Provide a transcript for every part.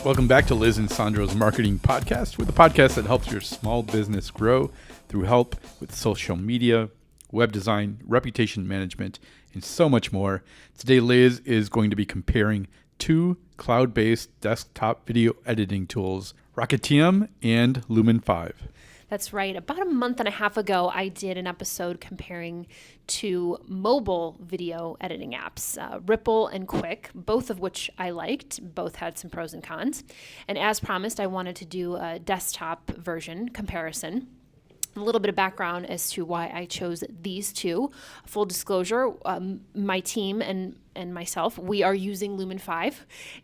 Welcome back to Liz and Sandro's Marketing Podcast, with a podcast that helps your small business grow through help with social media, web design, reputation management, and so much more. Today, Liz is going to be comparing two cloud-based desktop video editing tools, Rocketium and Lumen5. That's right. About a month and a half ago, I did an episode comparing two mobile video editing apps, Ripl and Quik, both of which I liked. Both had some pros and cons. And as promised, I wanted to do a desktop version comparison. A little bit of background as to why I chose these two. Full disclosure, my team and myself, we are using Lumen5.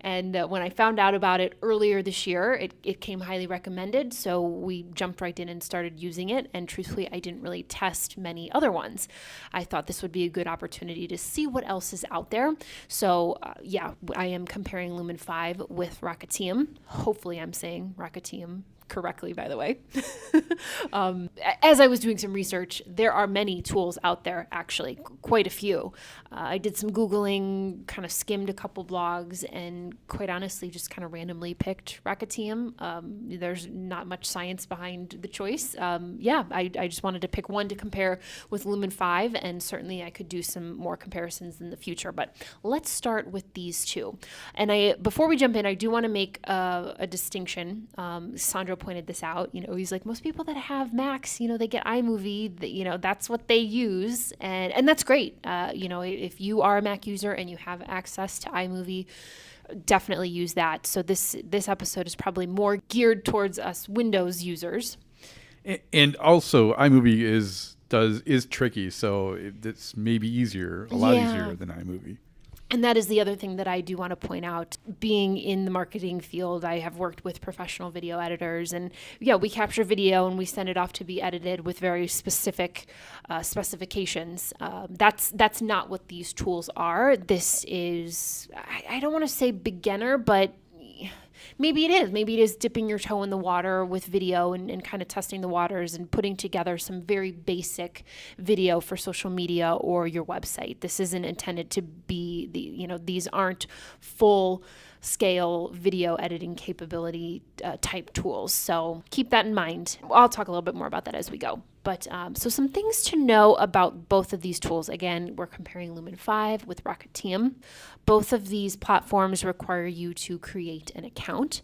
And when I found out about it earlier this year, it came highly recommended. So we jumped right in and started using it. And truthfully, I didn't really test many other ones. I thought this would be a good opportunity to see what else is out there. So I am comparing Lumen5 with Rocketium. Hopefully I'm saying Rocketium correctly, by the way. As I was doing some research, there are many tools out there, actually, quite a few. I did some Googling, kind of skimmed a couple blogs, and quite honestly, just kind of randomly picked Rocketium. There's not much science behind the choice. I just wanted to pick one to compare with Lumen5, and certainly I could do some more comparisons in the future. But let's start with these two. And before we jump in, I do want to make a distinction. Sandro pointed this out. He's like, most people that have Macs, they get iMovie, that's what they use. And that's great. If you are a Mac user and you have access to iMovie, definitely use that. So this episode is probably more geared towards us Windows users. And also iMovie is tricky. So it's maybe easier, a lot easier than iMovie. And that is the other thing that I do want to point out. Being in the marketing field, I have worked with professional video editors, and we capture video and we send it off to be edited with very specific specifications. That's not what these tools are. This is, I don't want to say beginner, but maybe it is. Maybe it is dipping your toe in the water with video and kind of testing the waters and putting together some very basic video for social media or your website. This isn't intended to be these aren't full scale video editing capability type tools. So keep that in mind. I'll talk a little bit more about that as we go. But so some things to know about both of these tools. Again, we're comparing Lumen5 with Rocketium. Both of these platforms require you to create an account.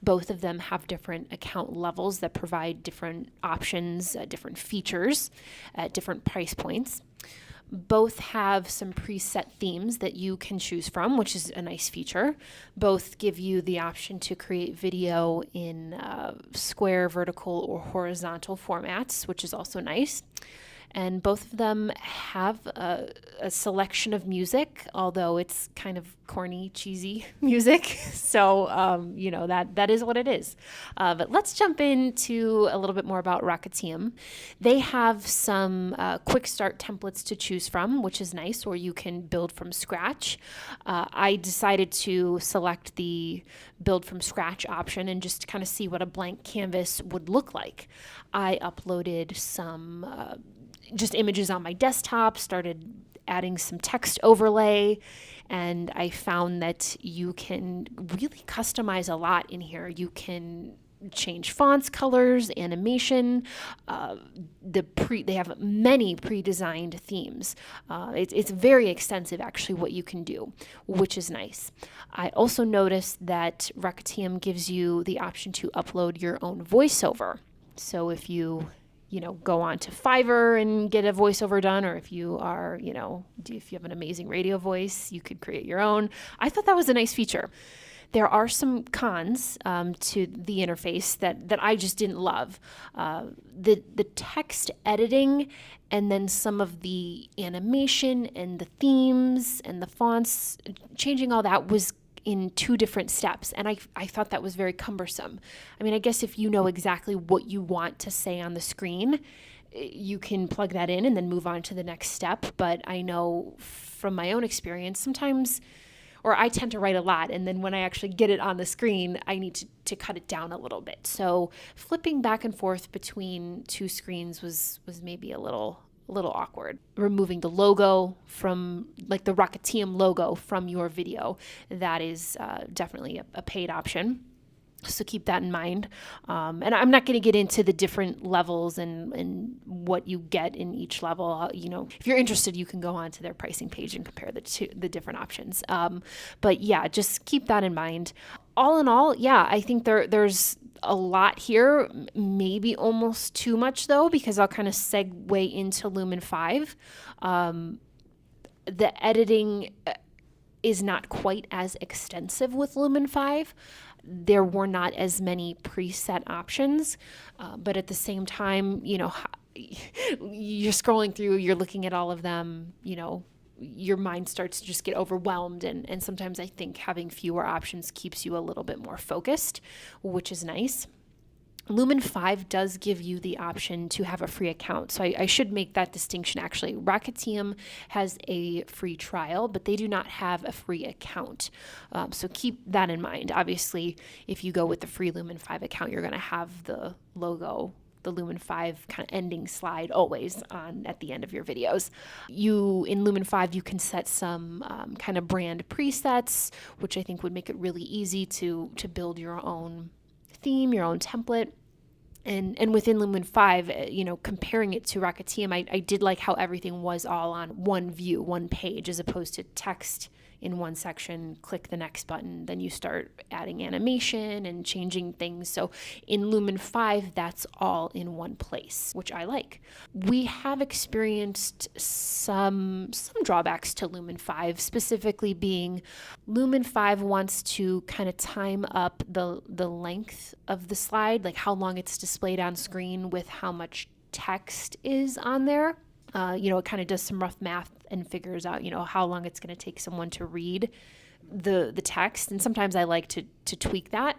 Both of them have different account levels that provide different options, different features at different price points. Both have some preset themes that you can choose from, which is a nice feature. Both give you the option to create video in square, vertical, or horizontal formats, which is also nice. And both of them have a selection of music, although it's kind of corny, cheesy music. So, that is what it is. But let's jump into a little bit more about Rocketium. They have some quick start templates to choose from, which is nice, or you can build from scratch. I decided to select the build from scratch option and just kind of see what a blank canvas would look like. I uploaded some just images on my desktop, started adding some text overlay, and I found that you can really customize a lot in here. You can change fonts, colors, animation. They have many pre-designed themes. It's very extensive, actually, what you can do, which is nice. I also noticed that Rocketium gives you the option to upload your own voiceover. So if you go on to Fiverr and get a voiceover done, or if you are, if you have an amazing radio voice, you could create your own. I thought that was a nice feature. There are some cons to the interface that I just didn't love. The text editing and then some of the animation and the themes and the fonts, changing all that was in two different steps. And I thought that was very cumbersome. I mean, I guess if you know exactly what you want to say on the screen, you can plug that in and then move on to the next step. But I know from my own experience, sometimes, or I tend to write a lot, and then when I actually get it on the screen, I need to cut it down a little bit. So flipping back and forth between two screens was maybe a little awkward. Removing the logo from, like the Rocketium logo from your video, that is definitely a paid option. So keep that in mind. And I'm not going to get into the different levels and what you get in each level. If you're interested, you can go on to their pricing page and compare the different options. But yeah, just keep that in mind. All in all, yeah, I think there's a lot here, maybe almost too much though, because I'll kind of segue into Lumen 5. The editing is not quite as extensive with Lumen 5. There were not as many preset options, but at the same time, you're scrolling through, you're looking at all of them, your mind starts to just get overwhelmed. And sometimes I think having fewer options keeps you a little bit more focused, which is nice. Lumen 5 does give you the option to have a free account. So I should make that distinction actually. Rocketium has a free trial, but they do not have a free account. So keep that in mind. Obviously, if you go with the free Lumen 5 account, you're going to have the logo, the Lumen 5 kind of ending slide always on at the end of your videos. In Lumen 5, you can set some kind of brand presets, which I think would make it really easy to build your own theme, your own template. And within Lumen 5, comparing it to Rocketium, I did like how everything was all on one view, one page, as opposed to text in one section, click the next button, then you start adding animation and changing things. So in Lumen 5, that's all in one place, which I like. We have experienced some drawbacks to Lumen 5, specifically being Lumen 5 wants to kind of time up the length of the slide, like how long it's displayed on screen with how much text is on there. It kind of does some rough math and figures out, how long it's going to take someone to read the text. And sometimes I like to tweak that.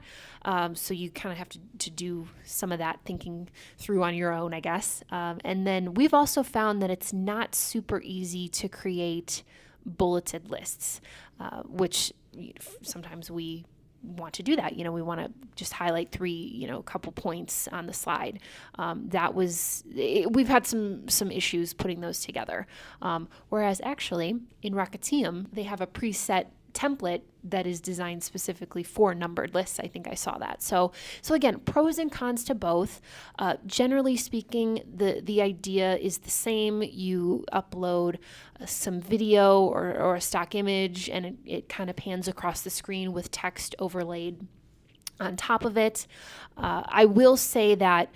So you kind of have to do some of that thinking through on your own, I guess. And then we've also found that it's not super easy to create bulleted lists, which sometimes we want to do that. We want to just highlight three, couple points on the slide. We've had some issues putting those together. Whereas actually in Rocketium, they have a preset template that is designed specifically for numbered lists. I think I saw that. So again, pros and cons to both. Generally speaking, the idea is the same. You upload some video or a stock image, and it kind of pans across the screen with text overlaid on top of it. I will say that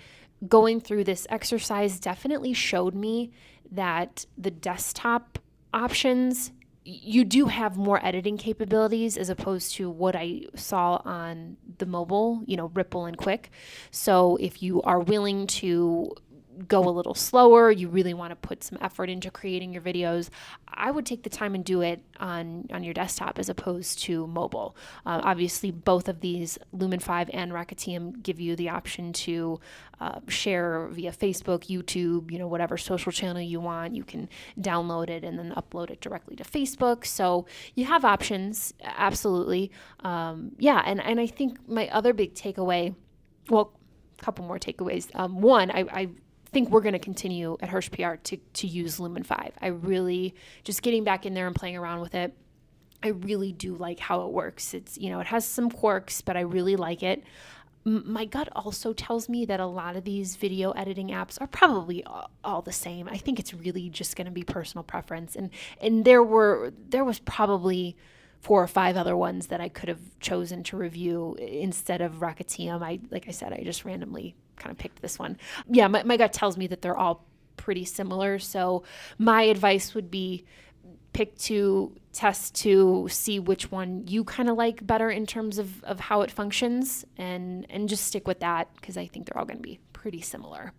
going through this exercise definitely showed me that the desktop options, you do have more editing capabilities as opposed to what I saw on the mobile, Ripl and Quik. So if you are willing to go a little slower, you really want to put some effort into creating your videos, I would take the time and do it on your desktop as opposed to mobile. Obviously, both of these, Lumen 5 and Rocketium, give you the option to share via Facebook, YouTube, whatever social channel you want. You can download it and then upload it directly to Facebook. So you have options, absolutely. And I think my other big takeaway, well, a couple more takeaways. One, I think we're going to continue at Hirsch PR to use Lumen 5. I really, just getting back in there and playing around with it, I really do like how it works. It's, it has some quirks, but I really like it. My gut also tells me that a lot of these video editing apps are probably all the same. I think it's really just going to be personal preference. And there was probably 4 or 5 other ones that I could have chosen to review instead of Rocketium. Like I said, I just randomly kind of picked this one. Yeah, my gut tells me that they're all pretty similar. So my advice would be pick 2, test 2, see which one you kind of like better in terms of how it functions, and just stick with that because I think they're all going to be pretty similar.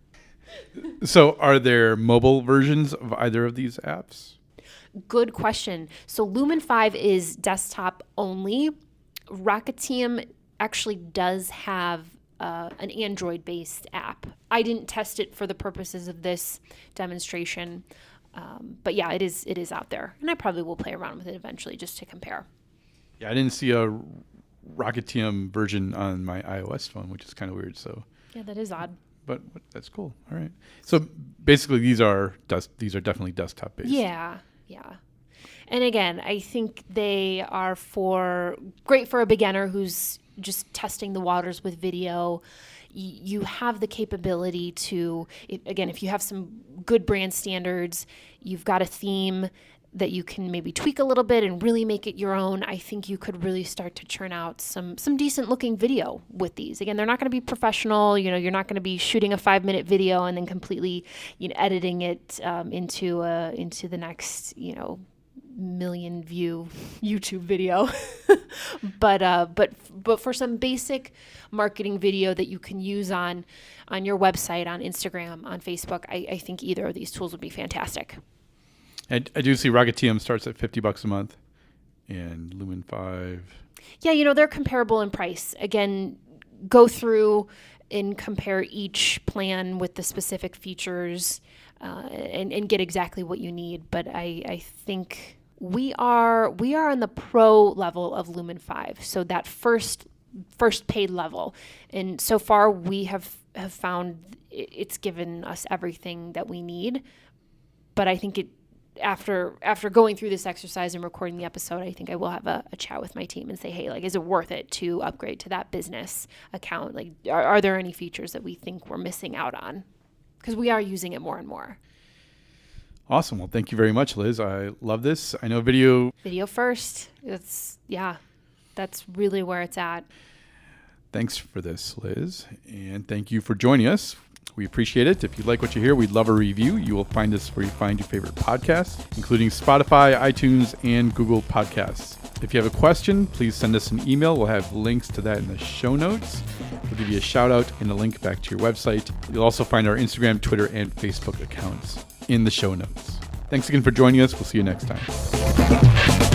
So are there mobile versions of either of these apps? Good question. So Lumen 5 is desktop only. Rocketium actually does have an Android-based app. I didn't test it for the purposes of this demonstration, but yeah, it is out there, and I probably will play around with it eventually just to compare. Yeah, I didn't see a Rocketium version on my iOS phone, which is kind of weird. So yeah, that is odd. But that's cool. All right. So basically, these are definitely desktop based. Yeah. And again, I think they are great for a beginner who's just testing the waters with video. You have the capability to, again, if you have some good brand standards, you've got a theme that you can maybe tweak a little bit and really make it your own, I think you could really start to churn out some decent looking video with these. Again, they're not going to be professional. You're not going to be shooting a 5-minute video and then completely, editing it into the next, million view YouTube video. but for some basic marketing video that you can use on your website, on Instagram, on Facebook, I think either of these tools would be fantastic. I do see Rocketium starts at $50 a month, and Lumen5. Yeah, they're comparable in price. Again, go through and compare each plan with the specific features and get exactly what you need. But I think we are on the pro level of Lumen5, so that first paid level. And so far, we have found it's given us everything that we need. But I think after going through this exercise and recording the episode, I think I will have a chat with my team and say, hey, is it worth it to upgrade to that business account? Are there any features that we think we're missing out on? Because we are using it more and more. Awesome. Well, thank you very much, Liz. I love this. I know video first. That's really where it's at. Thanks for this, Liz. And thank you for joining us. We appreciate it. If you like what you hear, we'd love a review. You will find us where you find your favorite podcasts, including Spotify, iTunes, and Google Podcasts. If you have a question, please send us an email. We'll have links to that in the show notes. We'll give you a shout out and a link back to your website. You'll also find our Instagram, Twitter, and Facebook accounts in the show notes. Thanks again for joining us. We'll see you next time.